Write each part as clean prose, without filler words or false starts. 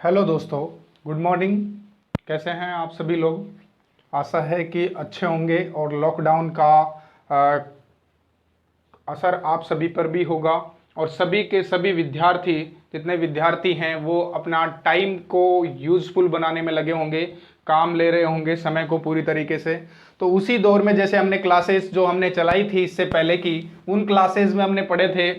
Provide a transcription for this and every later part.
Hello दोस्तों, good morning. कैसे हैं आप सभी लोग? आशा है कि अच्छे होंगे और लॉकडाउन का अ, असर आप सभी पर भी होगा और सभी के सभी विद्यार्थी जितने विद्यार्थी हैं वो अपना टाइम को यूज़फुल बनाने में लगे होंगे, काम ले रहे होंगे समय को पूरी तरीके से। तो उसी दौर में जैसे हमने क्लासेस जो हमने चलाई थी इससे पहले की, उन क्लासेस में हमने पढ़े थे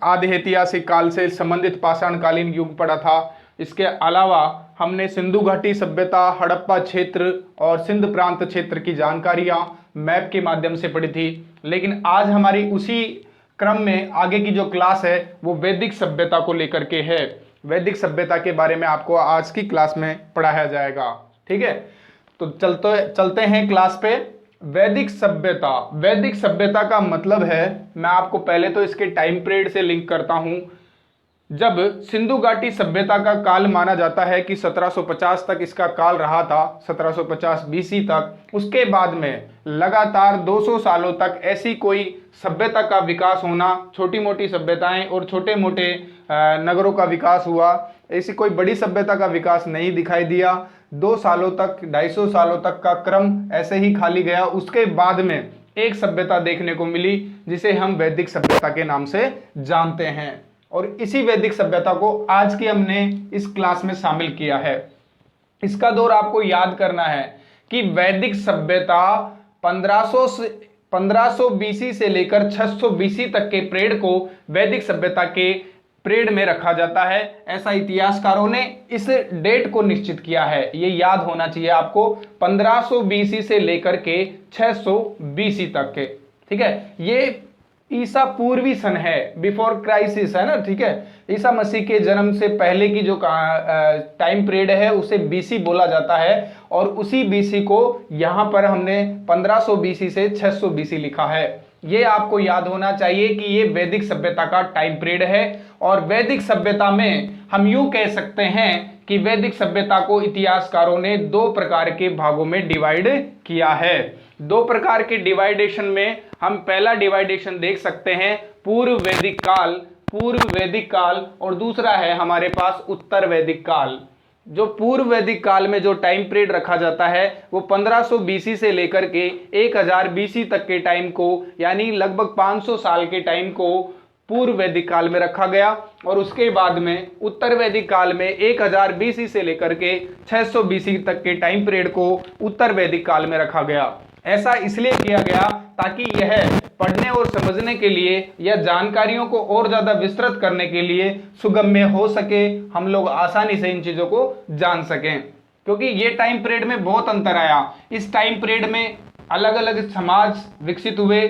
आधे ऐतिहासिक काल से संबंधित पाषाणकालीन युग पढ़ा था। इसके अलावा हमने सिंधु घाटी सभ्यता, हड़प्पा क्षेत्र और सिंध प्रांत क्षेत्र की जानकारियां मैप के माध्यम से पढ़ी थी। लेकिन आज हमारी उसी क्रम में आगे की जो क्लास है वो वैदिक सभ्यता को लेकर के है। वैदिक सभ्यता के बारे में आपको आज की क्लास में पढ़ाया जाएगा। ठीक है, तो चलते हैं क्लास पे। वैदिक सभ्यता, वैदिक सभ्यता का मतलब है, मैं आपको पहले तो इसके टाइम पीरियड से लिंक करता हूं। जब सिंधु घाटी सभ्यता का काल माना जाता है कि 1750 तक इसका काल रहा था, 1750 बीसी तक। उसके बाद में लगातार 200 सालों तक ऐसी कोई सभ्यता का विकास होना, छोटी मोटी सभ्यताएं और छोटे मोटे नगरों का विकास हुआ, ऐसी कोई बड़ी सभ्यता का विकास नहीं दिखाई दिया। 2 सालों तक, 250 सालों तक का क्रम ऐसे ही खाली गया। उसके बाद में एक सभ्यता देखने को मिली जिसे हम वैदिक सभ्यता के नाम से जानते हैं, और इसी वैदिक सभ्यता को आज की हमने इस क्लास में शामिल किया है। इसका दौर आपको याद करना है कि वैदिक सभ्यता 1500 बीसी से लेकर 600 बीसी तक के पीरियड को वैदिक सभ्यता के पीरियड में रखा जाता है। ऐसा इतिहासकारों ने इस डेट को निश्चित किया है, ये याद होना चाहिए आपको। 1500 बीसी से लेकर के 600 बीसी तक के, ठीक है, ये ईसा पूर्वी सन है, बिफोर क्राइसिस है ना। ठीक है, ईसा मसीह के जन्म से पहले की जो टाइम पीरियड है उसे बीसी बोला जाता है, और उसी बीसी को यहां पर हमने 1500 बीसी से 600 बीसी लिखा है। ये आपको याद होना चाहिए कि ये वैदिक सभ्यता का टाइम पीरियड है। और वैदिक सभ्यता में हम यूं कह सकते हैं कि वैदिक सभ्यता को इतिहासकारों ने 2 प्रकार के भागों में डिवाइड किया है। 2 प्रकार के डिवाइडेशन में हम पहला डिवाइडेशन देख सकते हैं पूर्व वैदिक काल, पूर्व वैदिक काल, और दूसरा है हमारे पास उत्तर वैदिक काल। जो पूर्व वैदिक काल में जो टाइम पीरियड रखा जाता है वो 1500 बीसी से लेकर के 1000 बीसी तक के टाइम को, यानी लगभग 500 साल के टाइम को पूर्व वैदिक काल में रखा गया। और उसके बाद में उत्तर वैदिक काल में 1000 बीसी से लेकर के 600 बीसी तक के टाइम पीरियड को उत्तर वैदिक काल में रखा गया। ऐसा इसलिए किया गया ताकि यह पढ़ने और समझने के लिए या जानकारियों को और ज्यादा विस्तृत करने के लिए सुगम्य हो सके, हम लोग आसानी से इन चीजों को जान सकें। क्योंकि ये टाइम पीरियड में बहुत अंतर आया। इस टाइम पीरियड में अलग अलग समाज विकसित हुए।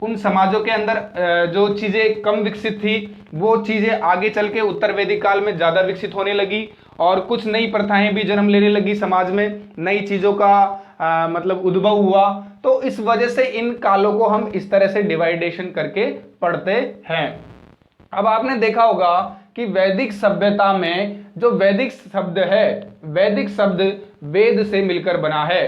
उन समाजों के अंदर जो चीजें कम विकसित थी वो चीजें आगे चल के उत्तर वैदिक काल में ज्यादा विकसित होने लगी, और कुछ नई प्रथाएं भी जन्म लेने लगी समाज में, नई चीजों का मतलब उद्भव हुआ। तो इस वजह से इन कालों को हम इस तरह से डिवाइडेशन करके पढ़ते हैं। अब आपने देखा होगा कि वैदिक सभ्यता में जो वैदिक शब्द है, वैदिक शब्द वेद से मिलकर बना है,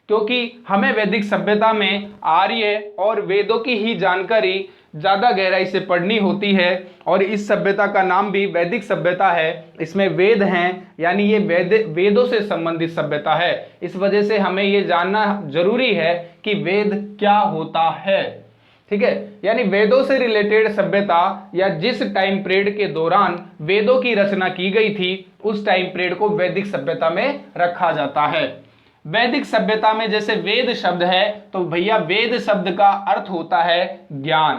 क्योंकि हमें वैदिक सभ्यता में आर्य और वेदों की ही जानकारी ज्यादा गहराई से पढ़नी होती है। और इस सभ्यता का नाम भी वैदिक सभ्यता है। इसमें वेद हैं, यानी ये वेदों से संबंधित सभ्यता है। इस वजह से हमें ये जानना जरूरी है कि वेद क्या होता है। ठीक है, यानी वेदों से रिलेटेड सभ्यता, या जिस टाइम पीरियड के दौरान वेदों की रचना की गई थी उस टाइम पीरियड को वैदिक सभ्यता में रखा जाता है। वैदिक सभ्यता में जैसे वेद शब्द है, तो भैया वेद शब्द का अर्थ होता है ज्ञान।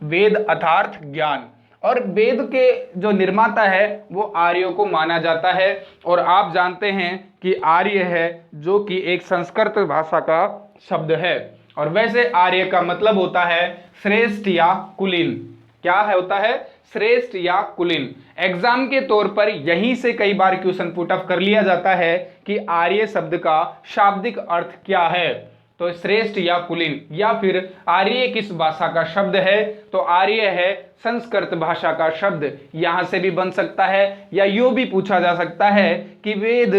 वेद अर्थात ज्ञान, और वेद के जो निर्माता है वो आर्यों को माना जाता है। और आप जानते हैं कि आर्य है जो कि एक संस्कृत भाषा का शब्द है। और वैसे आर्य का मतलब होता है श्रेष्ठ या कुलीन। क्या है होता है? श्रेष्ठ या कुलीन। एग्जाम के तौर पर यहीं से कई बार क्वेश्चन पुट अप कर लिया जाता है कि आर्य शब्द का शाब्दिक अर्थ क्या है। तो श्रेष्ठ या कुलीन, या फिर आर्य किस भाषा का शब्द है, तो आर्य है संस्कृत भाषा का शब्द। यहां से भी बन सकता है, या यूं भी पूछा जा सकता है कि वेद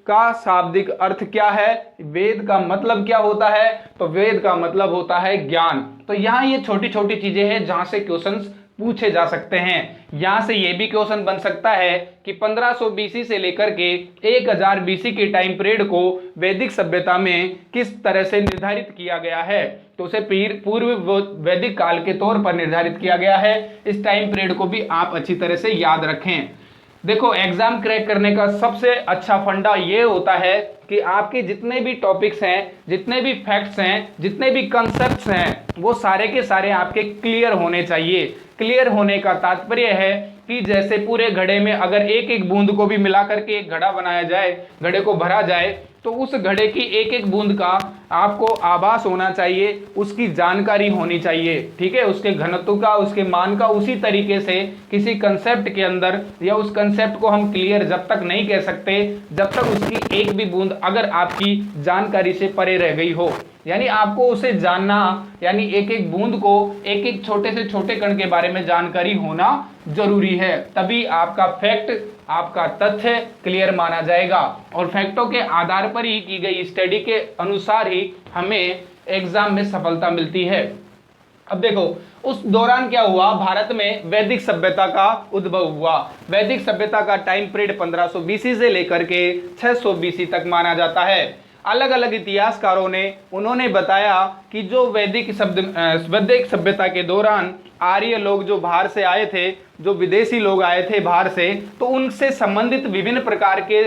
का शाब्दिक अर्थ क्या है, वेद का मतलब क्या होता है, तो वेद का मतलब होता है ज्ञान। तो यहाँ ये छोटी छोटी चीजें हैं जहां से क्वेश्चंस पूछे जा सकते हैं। यहां से यह भी क्वेश्चन बन सकता है कि 1500 बीसी से लेकर के 1000 बीसी के टाइम पीरियड को वैदिक सभ्यता में किस तरह से निर्धारित किया गया है, तो उसे पूर्व वैदिक काल के तौर पर निर्धारित किया गया है। इस टाइम पीरियड को भी आप अच्छी तरह से याद रखें। देखो, एग्जाम क्रैक करने का सबसे अच्छा फंडा ये होता है कि आपके जितने भी टॉपिक्स हैं, जितने भी फैक्ट्स हैं, जितने भी कंसेप्ट्स हैं, वो सारे के सारे आपके क्लियर होने चाहिए। क्लियर होने का तात्पर्य है कि जैसे पूरे घड़े में अगर एक एक बूंद को भी मिला करके एक घड़ा बनाया जाए, घड़े को भरा जाए, तो उस घड़े की एक एक बूंद का आपको आभास होना चाहिए, उसकी जानकारी होनी चाहिए। ठीक है, उसके घनत्व का, उसके मान का। उसी तरीके से किसी कंसेप्ट के अंदर या उस कंसेप्ट को हम क्लियर जब तक नहीं कह सकते जब तक उसकी एक भी बूंद अगर आपकी जानकारी से परे रह गई हो। यानी आपको उसे जानना, यानी एक एक बूंद को, एक एक छोटे से छोटे कण के बारे में जानकारी होना जरूरी है, तभी आपका फैक्ट, आपका तथ्य क्लियर माना जाएगा। और फैक्टों के आधार पर ही की गई स्टडी के अनुसार ही हमें एग्जाम में सफलता मिलती है। अब देखो, उस दौरान क्या हुआ, भारत में वैदिक सभ्यता का उद्भव हुआ। वैदिक सभ्यता का टाइम पीरियड 1500 बीसी से लेकर के 600 बीसी तक माना जाता है। अलग अलग इतिहासकारों ने उन्होंने बताया कि जो वैदिक सभ्यता के दौरान आर्य लोग जो बाहर से आए थे, जो विदेशी लोग आए थे बाहर से, तो उनसे संबंधित विभिन्न प्रकार के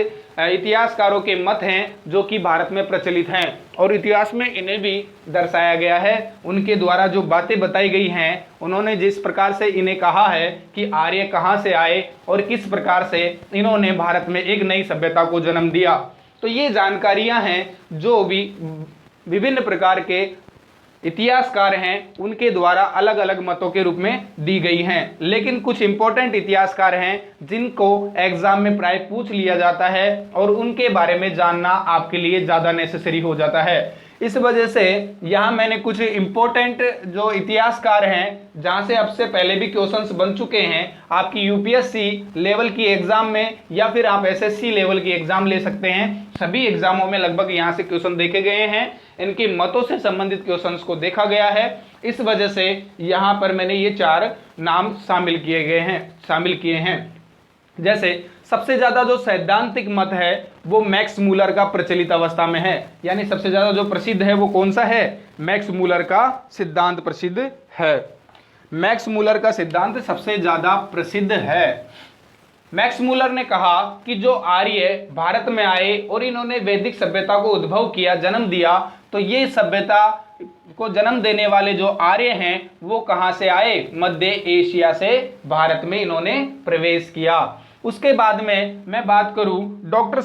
इतिहासकारों के मत हैं जो कि भारत में प्रचलित हैं और इतिहास में इन्हें भी दर्शाया गया है। उनके द्वारा जो बातें बताई गई हैं, उन्होंने जिस प्रकार से इन्हें कहा है कि आर्य कहाँ से आए और किस प्रकार से इन्होंने भारत में एक नई सभ्यता को जन्म दिया, तो ये जानकारियां हैं जो भी विभिन्न प्रकार के इतिहासकार हैं उनके द्वारा अलग अलग मतों के रूप में दी गई हैं। लेकिन कुछ इंपॉर्टेंट इतिहासकार हैं जिनको एग्जाम में प्राय पूछ लिया जाता है और उनके बारे में जानना आपके लिए ज़्यादा नेसेसरी हो जाता है। इस वजह से यहाँ मैंने कुछ इंपॉर्टेंट जो इतिहासकार हैं, जहाँ से अब से पहले भी क्वेश्चंस बन चुके हैं आपकी यूपीएससी लेवल की एग्जाम में या फिर आप एसएससी लेवल की एग्जाम ले सकते हैं। सभी एग्जामों में लगभग यहाँ से क्वेश्चन देखे गए हैं, इनके मतों से संबंधित क्वेश्चंस को देखा गया है। इस वजह से यहाँ पर मैंने ये 4 नाम शामिल किए हैं। जैसे सबसे ज्यादा जो सैद्धांतिक मत है वो मैक्स मूलर का प्रचलित अवस्था में है, यानी सबसे ज्यादा जो प्रसिद्ध है वो कौन सा है, मैक्स मूलर का सिद्धांत प्रसिद्ध है। मैक्स मूलर का सिद्धांत सबसे ज्यादा प्रसिद्ध है। मैक्स मूलर ने कहा कि जो आर्य भारत में आए और इन्होंने वैदिक सभ्यता को उद्भव किया, जन्म दिया, तो ये सभ्यता को जन्म देने वाले जो आर्य हैं वो कहाँ से आए, मध्य एशिया से भारत में इन्होंने प्रवेश किया। उसके बाद में मैं बात करूं डॉक्टर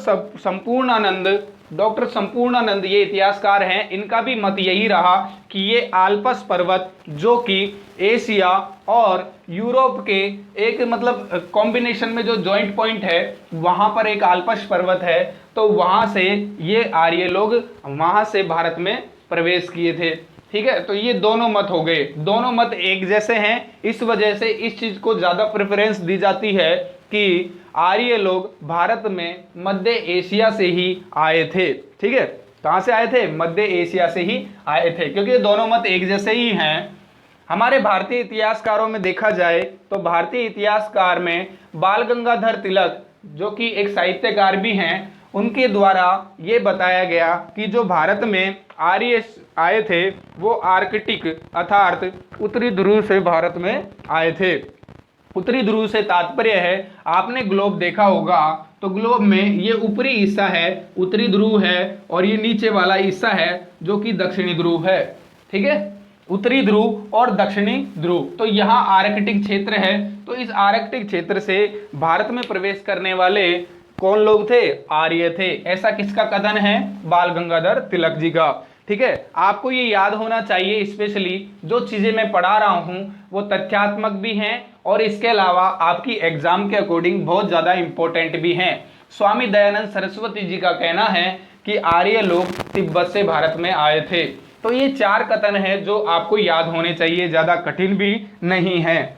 संपूर्णानंद ये इतिहासकार हैं, इनका भी मत यही रहा कि ये आल्पस पर्वत जो कि एशिया और यूरोप के एक मतलब कॉम्बिनेशन में जो जॉइंट पॉइंट है वहां पर एक आल्पस पर्वत है, तो वहां से ये आर्य लोग वहां से भारत में प्रवेश किए थे। ठीक है, तो ये दोनों मत हो गए, दोनों मत एक जैसे हैं। इस वजह से इस चीज को ज्यादा प्रेफरेंस दी जाती है कि आर्य लोग भारत में मध्य एशिया से ही आए थे। ठीक है, कहां से आए थे, मध्य एशिया से ही आए थे, क्योंकि ये दोनों मत एक जैसे ही हैं। हमारे भारतीय इतिहासकारों में देखा जाए तो भारतीय इतिहासकार में बाल गंगाधर तिलक जो कि एक साहित्यकार भी हैं, उनके द्वारा ये बताया गया कि जो भारत में आर्य आए थे वो आर्कटिक अर्थात उत्तरी ध्रुव से भारत में आए थे। उत्तरी ध्रुव से तात्पर्य है, आपने ग्लोब देखा होगा तो ग्लोब में ये ऊपरी हिस्सा है उत्तरी ध्रुव है और ये नीचे वाला हिस्सा है जो कि दक्षिणी ध्रुव है। ठीक है, उत्तरी ध्रुव और दक्षिणी ध्रुव, तो यहाँ आर्कटिक क्षेत्र है। तो इस आर्कटिक क्षेत्र से भारत में प्रवेश करने वाले कौन लोग थे, आर्य थे। ऐसा किसका कथन है, बाल गंगाधर तिलक जी का। ठीक है, आपको ये याद होना चाहिए, स्पेशली जो चीजें मैं पढ़ा रहा हूं वो तथ्यात्मक भी हैं और इसके अलावा आपकी एग्जाम के अकॉर्डिंग बहुत ज्यादा इंपॉर्टेंट भी हैं। स्वामी दयानंद सरस्वती जी का कहना है कि आर्य लोग तिब्बत से भारत में आए थे। तो ये 4 कथन है जो आपको याद होने चाहिए, ज्यादा कठिन भी नहीं है।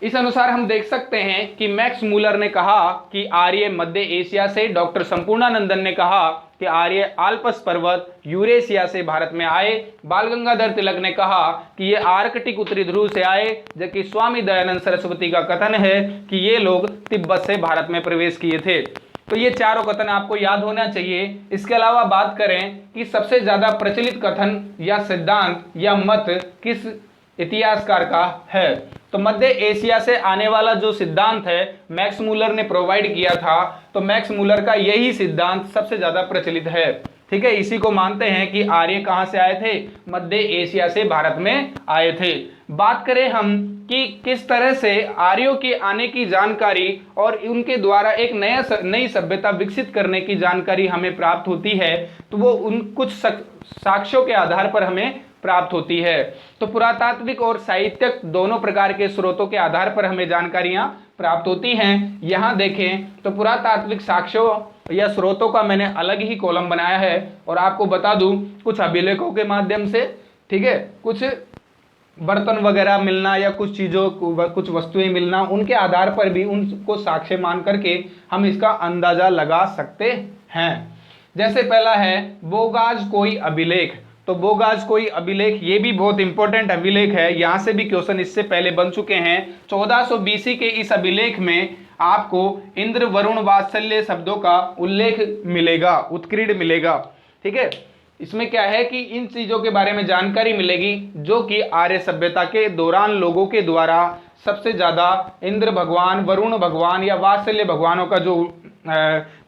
इस अनुसार हम देख सकते हैं कि मैक्स मूलर ने कहा कि आर्य मध्य एशिया से, डॉक्टर संपूर्णानंदन ने कहा कि आर्य आल्प्स पर्वत यूरेशिया से भारत में आए, बाल गंगाधर तिलक ने कहा कि ये आर्कटिक उत्तरी ध्रुव से आए, जबकि स्वामी दयानंद सरस्वती का कथन है कि ये लोग तिब्बत से भारत में प्रवेश किए थे। तो ये चारों कथन आपको याद होना चाहिए। इसके अलावा बात करें कि सबसे ज्यादा प्रचलित कथन या सिद्धांत या मत किस इतिहासकार का है, तो मध्य एशिया से आने वाला जो सिद्धांत है मैक्स मूलर ने प्रोवाइड किया था, तो मैक्स मूलर का यही सिद्धांत सबसे ज्यादा प्रचलित है। ठीक है, इसी को मानते हैं कि आर्य कहां से आए थे, मध्य एशिया से भारत में आए थे। बात करें हम कि किस तरह से आर्यों के आने की जानकारी और उनके द्वारा एक नई सभ्यता विकसित करने की जानकारी हमें प्राप्त होती है, तो वो उन कुछ साक्ष्यों के आधार पर हमें प्राप्त होती है। तो पुरातात्विक और साहित्यिक दोनों प्रकार के स्रोतों के आधार पर हमें जानकारियां प्राप्त होती हैं। यहां देखें तो पुरातात्विक साक्ष्यों या स्रोतों का मैंने अलग ही कॉलम बनाया है, और आपको बता दूं कुछ अभिलेखों के माध्यम से, ठीक है, कुछ बर्तन वगैरह मिलना या कुछ चीज़ों कुछ वस्तुएं मिलना, उनके आधार पर भी उनको साक्ष्य मान करके हम इसका अंदाजा लगा सकते हैं। जैसे पहला है बोगाज कोई अभिलेख, तो बोगाज कोई अभिलेख ये भी बहुत इंपॉर्टेंट अभिलेख है, यहां से भी क्वेश्चन इससे पहले बन चुके हैं। 1400 BC के इस अभिलेख में आपको इंद्र वरुण वात्सल्य शब्दों का उल्लेख मिलेगा, उत्कीर्ण मिलेगा। ठीक है, इसमें क्या है कि इन चीजों के बारे में जानकारी मिलेगी जो कि आर्य सभ्यता के दौरान लोगों के द्वारा सबसे ज्यादा इंद्र भगवान, वरुण भगवान या वात्सल्य भगवानों का जो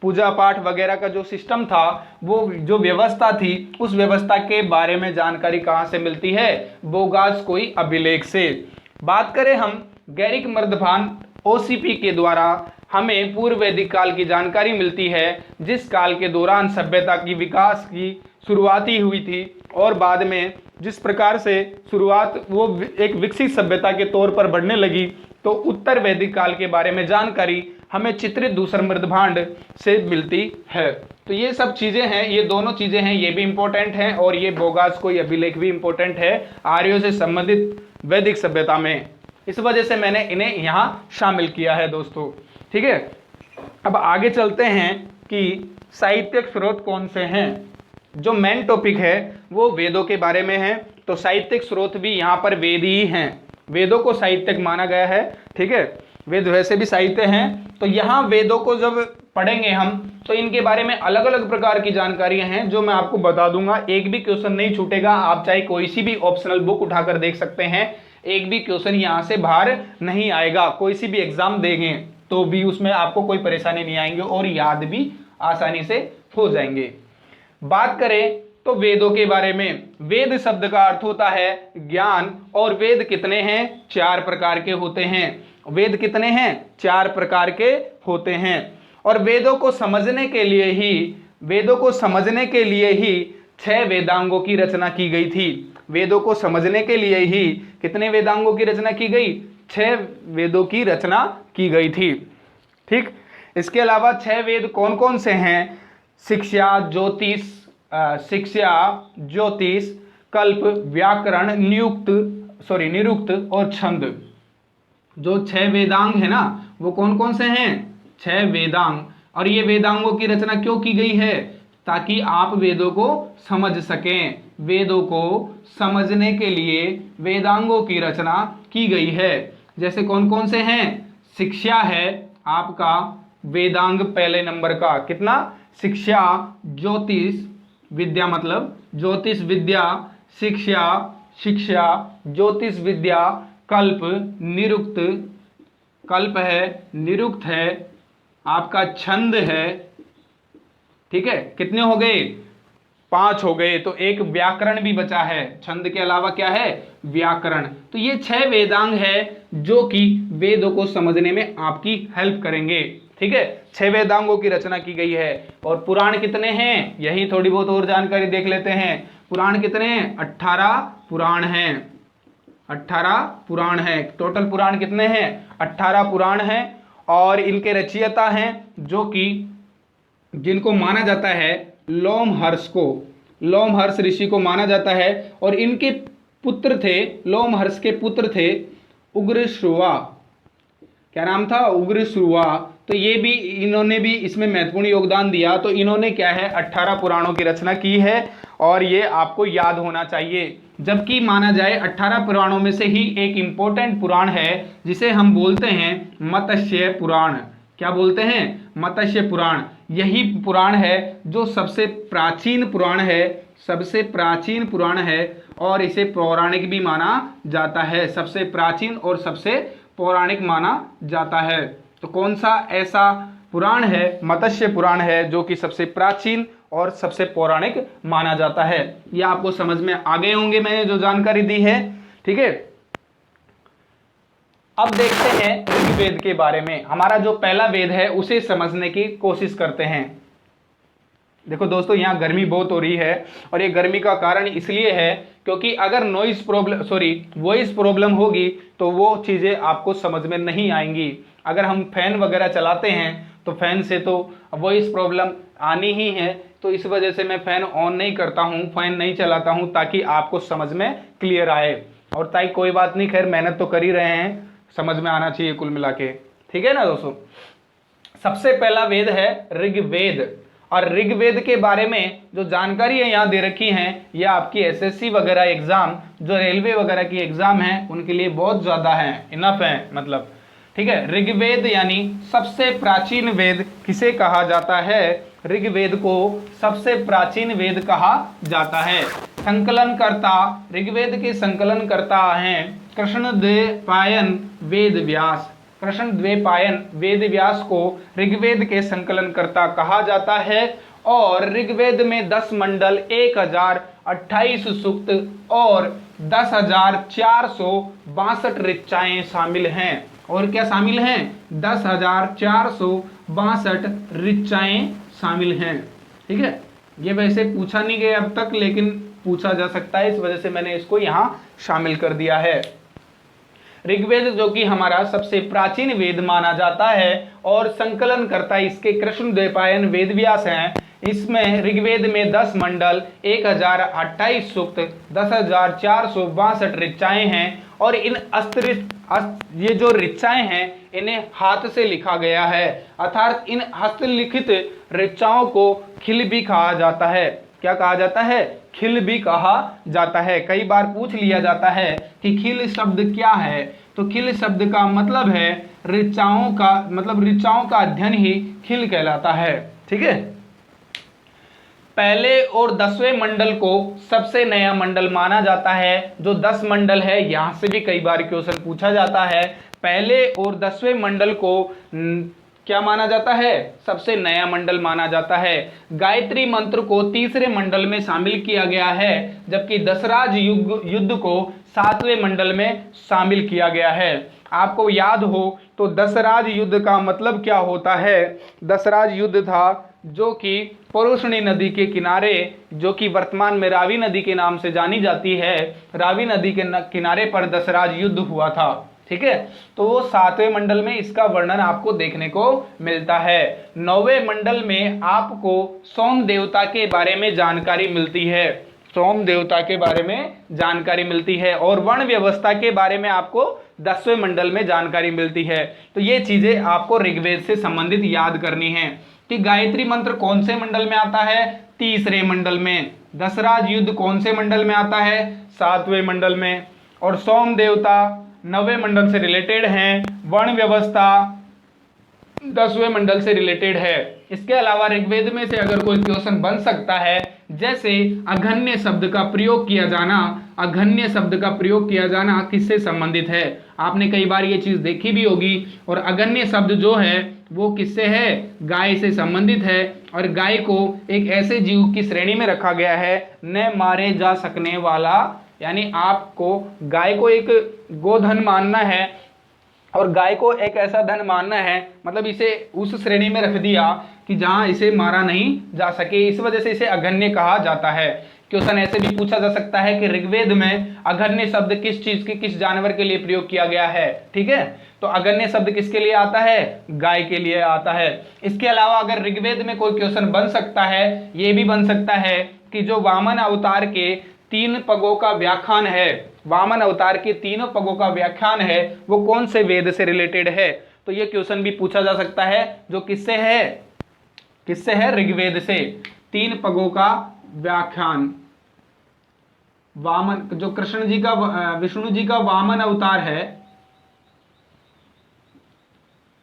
पूजा पाठ वगैरह का जो सिस्टम था, वो जो व्यवस्था थी, उस व्यवस्था के बारे में जानकारी कहाँ से मिलती है, बोगाज कोई अभिलेख से। बात करें हम गैरिक मर्दभान OCP के द्वारा हमें पूर्व वैदिक काल की जानकारी मिलती है, जिस काल के दौरान सभ्यता की विकास की शुरुआती हुई थी और बाद में जिस प्रकार से शुरुआत वो एक विकसित सभ्यता के तौर पर बढ़ने लगी, तो उत्तर वैदिक काल के बारे में जानकारी हमें चित्रित दूसर मृदभांड से मिलती है। तो ये सब चीजें हैं, ये दोनों चीजें हैं, ये भी इंपॉर्टेंट हैं, और ये बोगाज कोई अभिलेख भी इंपॉर्टेंट है आर्यों से संबंधित वैदिक सभ्यता में। इस वजह से मैंने इन्हें यहाँ शामिल किया है दोस्तों। ठीक है, अब आगे चलते हैं कि साहित्यिक स्रोत कौन से हैं। जो मेन टॉपिक है वो वेदों के बारे में है, तो साहित्यिक स्रोत भी यहाँ पर वेद ही हैं, वेदों को साहित्यिक माना गया है। ठीक है, वेद वैसे भी साहित्य हैं, तो यहाँ वेदों को जब पढ़ेंगे हम तो इनके बारे में अलग अलग प्रकार की जानकारियां हैं जो मैं आपको बता दूंगा। एक भी क्वेश्चन नहीं छूटेगा, आप चाहे कोई सी भी ऑप्शनल बुक उठाकर देख सकते हैं, एक भी क्वेश्चन यहाँ से बाहर नहीं आएगा। कोई सी भी एग्जाम देंगे तो भी उसमें आपको कोई परेशानी नहीं आएंगे और याद भी आसानी से हो जाएंगे। बात करें तो वेदों के बारे में, वेद शब्द का अर्थ होता है ज्ञान, और वेद कितने हैं, 4 प्रकार के होते हैं। वेद कितने हैं, 4 प्रकार के होते हैं, और वेदों को समझने के लिए ही 6 वेदांगों की रचना की गई थी। वेदों को समझने के लिए ही कितने वेदांगों की रचना की गई, 6 वेदों की रचना की गई थी। ठीक, इसके अलावा 6 वेद कौन कौन से हैं, शिक्षा, ज्योतिष, कल्प, व्याकरण, निरुक्त और छंद। जो 6 वेदांग है ना, वो कौन कौन से हैं, 6 वेदांग। और ये वेदांगों की रचना क्यों की गई है, ताकि आप वेदों को समझ सकें। वेदों को समझने के लिए वेदांगों की रचना की गई है। जैसे कौन कौन से हैं, शिक्षा है आपका वेदांग पहले नंबर का, कितना, शिक्षा, ज्योतिष विद्या मतलब ज्योतिष विद्या, शिक्षा ज्योतिष विद्या, कल्प, कल्प है, निरुक्त है, आपका छंद है। ठीक है, कितने हो गए, 5 हो गए। तो एक व्याकरण भी बचा है, छंद के अलावा क्या है, व्याकरण। तो ये 6 वेदांग है जो कि वेदों को समझने में आपकी हेल्प करेंगे। ठीक है, 6 वेदांगों की रचना की गई है। और पुराण कितने हैं, यही थोड़ी बहुत और जानकारी देख लेते हैं। पुराण कितने हैं, 18 पुराण हैं, 18 पुराण हैं। टोटल पुराण कितने हैं, 18 पुराण हैं। और इनके रचयिता हैं जो कि जिनको माना जाता है लोमहर्ष ऋषि को माना जाता है। और इनके पुत्र थे, लोमहर्ष के पुत्र थे उग्रश्रवा। क्या नाम था, उग्र श्रुवा। तो ये भी, इन्होंने भी इसमें महत्वपूर्ण योगदान दिया। तो इन्होंने क्या है 18 पुराणों की रचना की है और ये आपको याद होना चाहिए। जबकि माना जाए 18 पुराणों में से ही एक इंपॉर्टेंट पुराण है जिसे हम बोलते हैं मत्स्य पुराण। क्या बोलते हैं, मत्स्य पुराण। यही पुराण है जो सबसे प्राचीन पुराण है, सबसे प्राचीन पुराण है और इसे पौराणिक भी माना जाता है। सबसे प्राचीन और सबसे पौराणिक माना जाता है। तो कौन सा ऐसा पुराण है, मत्स्य पुराण है, जो कि सबसे प्राचीन और सबसे पौराणिक माना जाता है। यह आपको समझ में आ गए होंगे मैंने जो जानकारी दी है। ठीक है, अब देखते हैं ऋग्वेद के बारे में। हमारा जो पहला वेद है उसे समझने की कोशिश करते हैं। देखो दोस्तों, यहाँ गर्मी बहुत हो रही है और ये गर्मी का कारण इसलिए है क्योंकि अगर वॉइस प्रॉब्लम होगी तो वो चीज़ें आपको समझ में नहीं आएंगी। अगर हम फैन वगैरह चलाते हैं तो फैन से तो वॉइस प्रॉब्लम आनी ही है। तो इस वजह से मैं फ़ैन ऑन नहीं करता हूँ, फ़ैन नहीं चलाता हूँ ताकि आपको समझ में क्लियर आए। और ताकि कोई बात नहीं, खैर मेहनत तो कर ही रहे हैं, समझ में आना चाहिए कुल मिला के। ठीक है ना दोस्तों। सबसे पहला वेद है ऋग्वेद। और ऋग्वेद के बारे में जो जानकारी है यहाँ दे रखी है, यह आपकी एसएससी वगैरह एग्जाम, जो रेलवे वगैरह की एग्जाम है उनके लिए बहुत ज़्यादा है, इनफ है मतलब। ठीक है, ऋग्वेद यानी सबसे प्राचीन वेद किसे कहा जाता है, ऋग्वेद को सबसे प्राचीन वेद कहा जाता है। संकलनकर्ता, ऋग्वेद के संकलनकर्ता हैं कृष्णद्वैपायन वेद व्यास। कृष्णद्वैपायन वेद व्यास को ऋग्वेद के संकलनकर्ता कहा जाता है। और ऋग्वेद में 10 मंडल, 1028 सूक्त और 10,462 ऋचाएं शामिल हैं। और क्या शामिल हैं, 10,462 ऋचाएं शामिल हैं। ठीक है, ये वैसे पूछा नहीं गया अब तक, लेकिन पूछा जा सकता है, इस वजह से मैंने इसको यहाँ शामिल कर दिया है। ऋग्वेद जो कि हमारा सबसे प्राचीन वेद माना जाता है और संकलन करता इसके कृष्णद्वैपायन वेद व्यास हैं। इसमें ऋग्वेद में 10 मंडल, 1028 सूक्त, 10,462 ऋचाएं हैं। और इन ये जो ऋचाएं हैं इन्हें हाथ से लिखा गया है, अर्थात इन हस्तलिखित ऋचाओं को खिल भी कहा जाता है। क्या कहा जाता है, खिल भी कहा जाता है। कई बार पूछ लिया जाता है कि खिल शब्द क्या है, तो खिल शब्द का मतलब है ऋचाओं का, मतलब ऋचाओं का अध्ययन ही खिल कहलाता है। ठीक है, पहले और 10वें मंडल को सबसे नया मंडल माना जाता है। जो 10 मंडल है, यहां से भी कई बार क्वेश्चन पूछा जाता है। पहले और 10वें मंडल को क्या माना जाता है, सबसे नया मंडल माना जाता है। गायत्री मंत्र को तीसरे मंडल में शामिल किया गया है, जबकि दशराज युद्ध को 7वें मंडल में शामिल किया गया है। आपको याद हो तो दशराज युद्ध का मतलब क्या होता है। दशराज युद्ध था जो कि परुष्णी नदी के किनारे, जो कि वर्तमान में रावी नदी के नाम से जानी जाती है, रावी नदी के किनारे पर दशराज युद्ध हुआ था। ठीक है, तो वो 7वें मंडल में इसका वर्णन आपको देखने को मिलता है। 9वें मंडल में आपको सोम देवता के बारे में जानकारी मिलती है, सोम देवता के बारे में जानकारी मिलती है। और वर्ण व्यवस्था के बारे में आपको 10वें मंडल में जानकारी मिलती है। तो ये चीजें आपको ऋग्वेद से संबंधित याद करनी है कि गायत्री मंत्र कौन से मंडल में आता है, तीसरे मंडल में। दशराज युद्ध कौन से मंडल में आता है, 7वें मंडल में। और सोम देवता 9वें मंडल से रिलेटेड हैं, वर्ण व्यवस्था 10वें मंडल से रिलेटेड है। इसके अलावा ऋग्वेद में से अगर कोई क्वेश्चन बन सकता है, जैसे अघन्य शब्द का प्रयोग किया जाना, अघन्य शब्द का प्रयोग किया जाना किससे संबंधित है, आपने कई बार ये चीज देखी भी होगी। और अघन्य शब्द जो है वो किससे है, गाय से संबंधित है। और गाय को एक ऐसे जीव की श्रेणी में रखा गया है न मारे जा सकने वाला, यानी आपको गाय को एक गोधन मानना है और गाय को एक ऐसा धन मानना है, मतलब इसे उस श्रेणी में रख दिया कि जहां इसे मारा नहीं जा सके, इस वजह से इसे अघन्य कहा जाता है। क्वेश्चन ऐसे भी पूछा जा सकता है कि ऋग्वेद में अघन्य शब्द किस चीज के, किस जानवर के लिए प्रयोग किया गया है। ठीक है, तो अघन्य शब्द किसके लिए आता है, गाय के लिए आता है। इसके अलावा अगर ऋग्वेद में कोई क्वेश्चन बन सकता है, ये भी बन सकता है कि जो वामन अवतार के 3 पगों का व्याख्यान है, वामन अवतार के 3 पगों का व्याख्यान है, वो कौन से वेद से रिलेटेड है, तो ये क्वेश्चन भी पूछा जा सकता है, जो किससे है ऋग्वेद से। 3 पगों का व्याख्यान, वामन, जो कृष्ण जी का विष्णु जी का वामन अवतार है,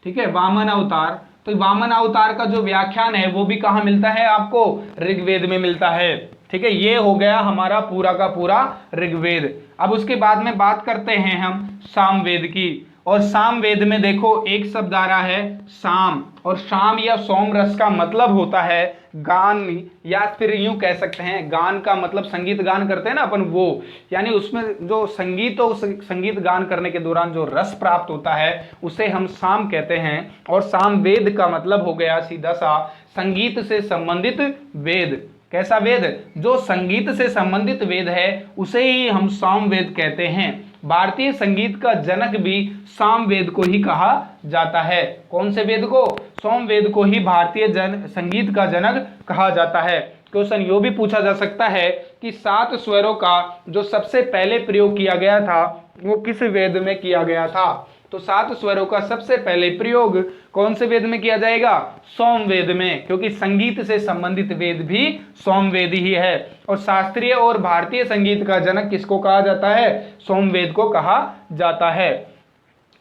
ठीक है, वामन अवतार, तो वामन अवतार का जो व्याख्यान है वो भी कहां मिलता है आपको, ऋग्वेद में मिलता है। ठीक है, ये हो गया हमारा पूरा का पूरा ऋग्वेद। अब उसके बाद में बात करते हैं हम सामवेद की, और सामवेद में देखो एक शब्द आ रहा है साम, और शाम या सोम रस का मतलब होता है गान, या फिर यूं कह सकते हैं गान का मतलब संगीत गान करते हैं ना अपन, वो यानी उसमें जो संगीत हो, संगीत गान करने के दौरान जो रस प्राप्त होता है उसे हम साम कहते हैं। और सामवेद का मतलब हो गया सीधा सा संगीत से संबंधित वेद। कैसा वेद? जो संगीत से संबंधित वेद है उसे ही हम सामवेद कहते हैं। भारतीय संगीत का जनक भी सामवेद को ही कहा जाता है। कौन से वेद को? सामवेद को ही भारतीय संगीत का जनक कहा जाता है। क्वेश्चन यो भी पूछा जा सकता है कि 7 स्वरों का जो सबसे पहले प्रयोग किया गया था वो किस वेद में किया गया था? तो 7 स्वरों का सबसे पहले प्रयोग कौन से वेद में किया जाएगा? सामवेद में, क्योंकि संगीत से संबंधित वेद भी सामवेद ही है। और शास्त्रीय और भारतीय संगीत का जनक किसको कहा जाता है? सामवेद को कहा जाता है।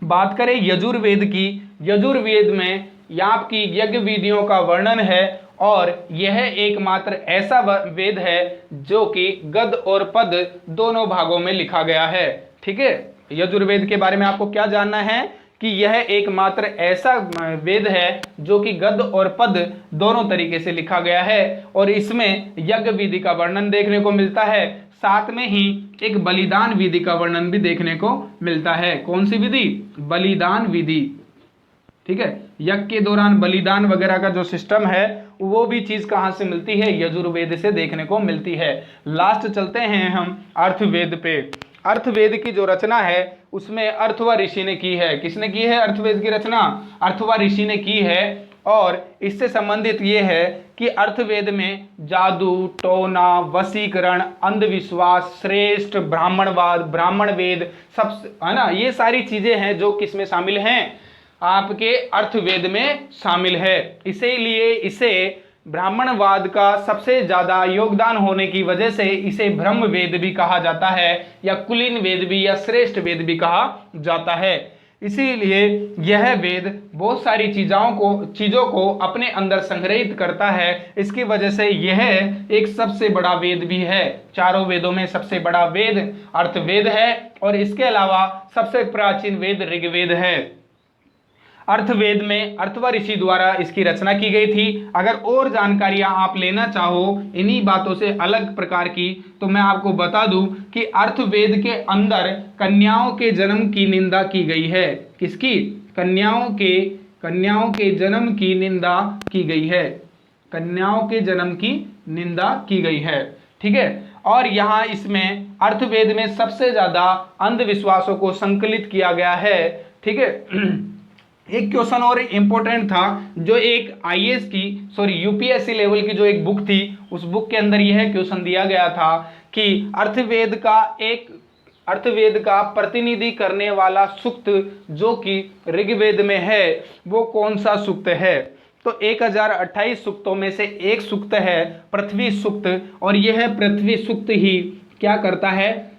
बात करें यजुर्वेद की, यजुर्वेद में आपकी यज्ञ विधियों का वर्णन है, और यह एकमात्र ऐसा वेद है जो कि गद और पद दोनों भागों में लिखा गया है। ठीक है, यजुर्वेद के बारे में आपको क्या जानना है कि यह एकमात्र ऐसा वेद है जो कि गद और पद दोनों तरीके से लिखा गया है, और इसमें यज्ञ विधि का वर्णन देखने को मिलता है, साथ में ही एक बलिदान विधि का वर्णन भी देखने को मिलता है। कौन सी विधि? बलिदान विधि। ठीक है, यज्ञ के दौरान बलिदान वगैरह का जो सिस्टम है वो भी चीज कहां से मिलती है? यजुर्वेद से देखने को मिलती है। लास्ट चलते हैं हम अर्थवेद पे। अर्थवेद की जो रचना है उसमें अर्थवा ऋषि ने की है। किसने की है अर्थवेद की रचना? अर्थवा ऋषि ने की है। और इससे संबंधित ये है कि अर्थवेद में जादू, टोना, वशीकरण, अंधविश्वास, श्रेष्ठ, ब्राह्मणवाद, ब्राह्मण वेद, सब है ना, ये सारी चीजें हैं जो किसमें शामिल हैं? आपके अर्थवेद में शामिल है। इसीलिए इसे ब्राह्मणवाद का सबसे ज्यादा योगदान होने की वजह से इसे ब्रह्म वेद भी कहा जाता है, या कुलीन वेद भी, या श्रेष्ठ वेद भी कहा जाता है। इसीलिए यह वेद बहुत सारी चीजों को अपने अंदर संग्रहित करता है। इसकी वजह से यह एक सबसे बड़ा वेद भी है। चारों वेदों में सबसे बड़ा वेद अर्थवेद है, और इसके अलावा सबसे प्राचीन वेद ऋग्वेद है। अर्थवेद में अर्थवा ऋषि द्वारा इसकी रचना की गई थी। अगर और जानकारियां आप लेना चाहो इन्हीं बातों से अलग प्रकार की, तो मैं आपको बता दूं कि अर्थवेद के अंदर कन्याओं के जन्म की निंदा की गई है। किसकी? कन्याओं के जन्म की निंदा की गई है। कन्याओं के जन्म की निंदा की गई है। ठीक है, और यहाँ इसमें अर्थवेद में सबसे ज्यादा अंधविश्वासों को संकलित किया गया है। ठीक है, एक क्वेश्चन और इम्पोर्टेंट था, जो एक यूपीएससी लेवल की जो एक बुक थी, उस बुक के अंदर यह क्वेश्चन दिया गया था कि अर्थवेद का प्रतिनिधि करने वाला सूक्त जो कि ऋग्वेद में है वो कौन सा सूक्त है? तो 1028 सूक्तों में से एक सूक्त है पृथ्वी सूक्त, और यह पृथ्वी सूक्त ही क्या करता है?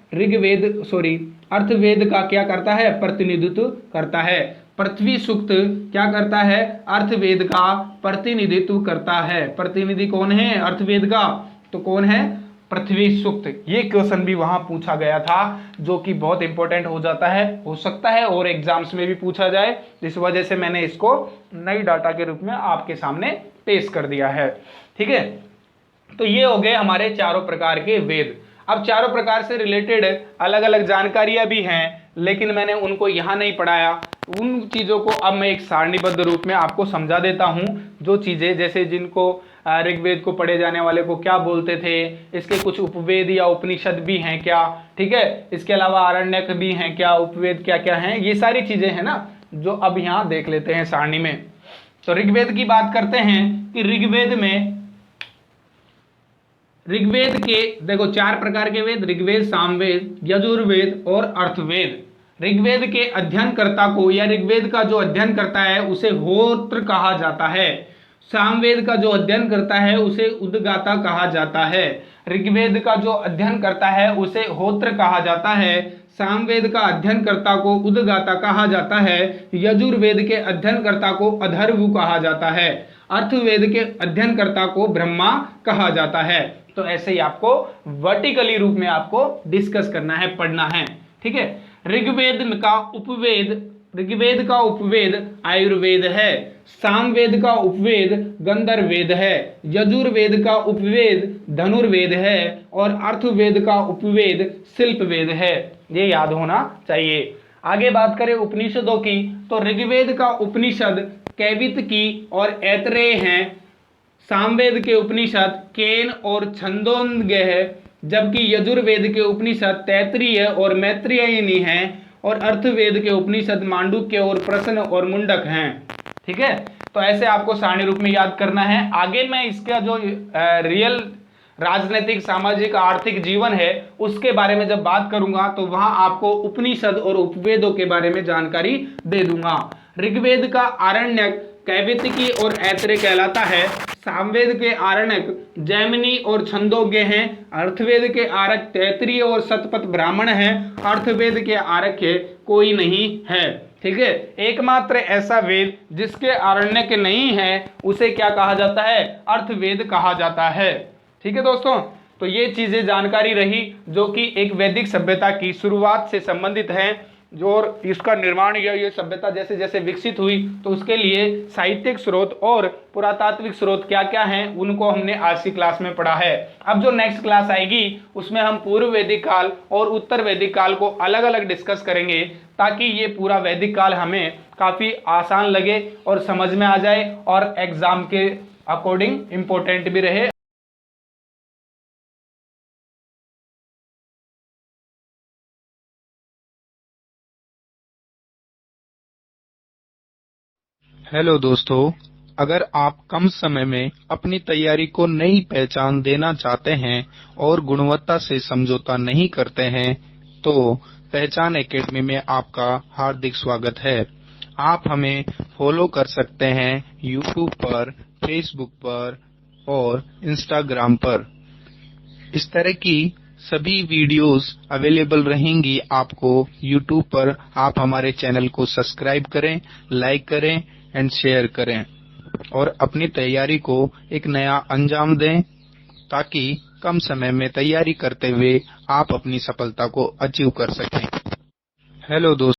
अर्थवेद का क्या करता है? प्रतिनिधित्व करता है। पृथ्वी सूक्त क्या करता है? अर्थवेद का प्रतिनिधित्व करता है। प्रतिनिधि कौन है अर्थवेद का? तो कौन है? पृथ्वी सूक्त। ये क्वेश्चन भी वहां पूछा गया था, जो कि बहुत इंपॉर्टेंट हो जाता है, हो सकता है और एग्जाम्स में भी पूछा जाए। इस वजह से मैंने इसको नई डाटा के रूप में आपके सामने पेश कर दिया है। ठीक है, तो ये हो गए हमारे चारों प्रकार के वेद। अब चारों प्रकार से रिलेटेड अलग अलग जानकारियां भी हैं, लेकिन मैंने उनको यहाँ नहीं पढ़ाया। उन चीज़ों को अब मैं एक सारणीबद्ध रूप में आपको समझा देता हूँ। जो चीज़ें जैसे जिनको ऋग्वेद को पढ़े जाने वाले को क्या बोलते थे, इसके कुछ उपवेद या उपनिषद भी हैं क्या, ठीक है, इसके अलावा आरण्यक भी हैं क्या, उपवेद क्या क्या हैं, ये सारी चीज़ें हैं ना, जो अब यहाँ देख लेते हैं सारणी में। तो ऋग्वेद की बात करते हैं कि ऋग्वेद के देखो 4 प्रकार के वेद, ऋग्वेद, सामवेद, यजुर्वेद और अर्थवेद। ऋग्वेद के अध्ययनकर्ता को या ऋग्वेद का जो अध्ययन करता है उसे होत्र कहा जाता है। सामवेद का जो अध्ययन करता है उसे उद्गाता कहा जाता है। ऋग्वेद का जो अध्ययन करता है उसे होत्र कहा जाता है। सामवेद का अध्ययनकर्ता को उद्गाता कहा जाता है। यजुर्वेद के अध्ययनकर्ता को अथर्व कहा जाता है। अर्थवेद के अध्ययनकर्ता को ब्रह्मा कहा जाता है। तो ऐसे ही आपको वर्टिकली रूप में आपको डिस्कस करना है, पढ़ना है। ठीक है। ऋग्वेद का उपवेद आयुर्वेद है। सामवेद का उपवेद गंधर्ववेद है। यजुर्वेद का उपवेद धनुर्वेद है और अर्थवेद का उपवेद शिल्पवेद है। ये याद होना चाहिए। आगे बात करें उपनिषदों की, तो ऋग्वेद का उपनिषद कैवितकी और ऐतरेय हैं। सामवेद के उपनिषद केन और छंदोंग्य है, जबकि यजुर्वेद के उपनिषद तैत्तिरीय और मैत्रेयनी हैं और अर्थवेद के उपनिषद मांडुक्य और प्रश्न और मुंडक हैं। ठीक है। तो ऐसे आपको सारणी रूप में याद करना है। आगे मैं इसका जो रियल राजनीतिक, सामाजिक, आर्थिक जीवन है उसके बारे में जब बात करूंगा तो वहां आपको उपनिषद और उपवेदों के बारे में जानकारी दे दूंगा। ऋग्वेद का आरण्यक कैवितकी और ऐतरेय कहलाता है। सामवेद के आरण्यक जैमिनी और छंदोग्य हैं। अर्थवेद के आरक तैत्तिरीय और शतपथ ब्राह्मण हैं। अर्थवेद के आरक्य कोई नहीं है। ठीक है। एकमात्र ऐसा वेद जिसके आरण्यक नहीं है उसे क्या कहा जाता है? अर्थवेद कहा जाता है। ठीक है दोस्तों, तो ये चीजें जानकारी रही जो कि एक वैदिक सभ्यता की शुरुआत से संबंधित है। जो और इसका निर्माण या ये सभ्यता जैसे जैसे विकसित हुई तो उसके लिए साहित्यिक स्रोत और पुरातात्विक स्रोत क्या क्या हैं उनको हमने आज की क्लास में पढ़ा है। अब जो नेक्स्ट क्लास आएगी उसमें हम पूर्व वैदिक काल और उत्तर वैदिक काल को अलग अलग डिस्कस करेंगे ताकि ये पूरा वैदिक काल हमें काफी आसान लगे और समझ में आ जाए और एग्जाम के अकॉर्डिंग इंपॉर्टेंट भी रहे। हेलो दोस्तों, अगर आप कम समय में अपनी तैयारी को नई पहचान देना चाहते हैं और गुणवत्ता से समझौता नहीं करते हैं तो पहचान एकेडमी में आपका हार्दिक स्वागत है। आप हमें फॉलो कर सकते हैं यूट्यूब पर, फेसबुक पर और इंस्टाग्राम पर। इस तरह की सभी वीडियोस अवेलेबल रहेंगी आपको यूट्यूब पर। आप हमारे चैनल को सब्सक्राइब करें, लाइक करें एंड शेयर करें और अपनी तैयारी को एक नया अंजाम दें ताकि कम समय में तैयारी करते हुए आप अपनी सफलता को अचीव कर सकें। हेलो दोस्तों।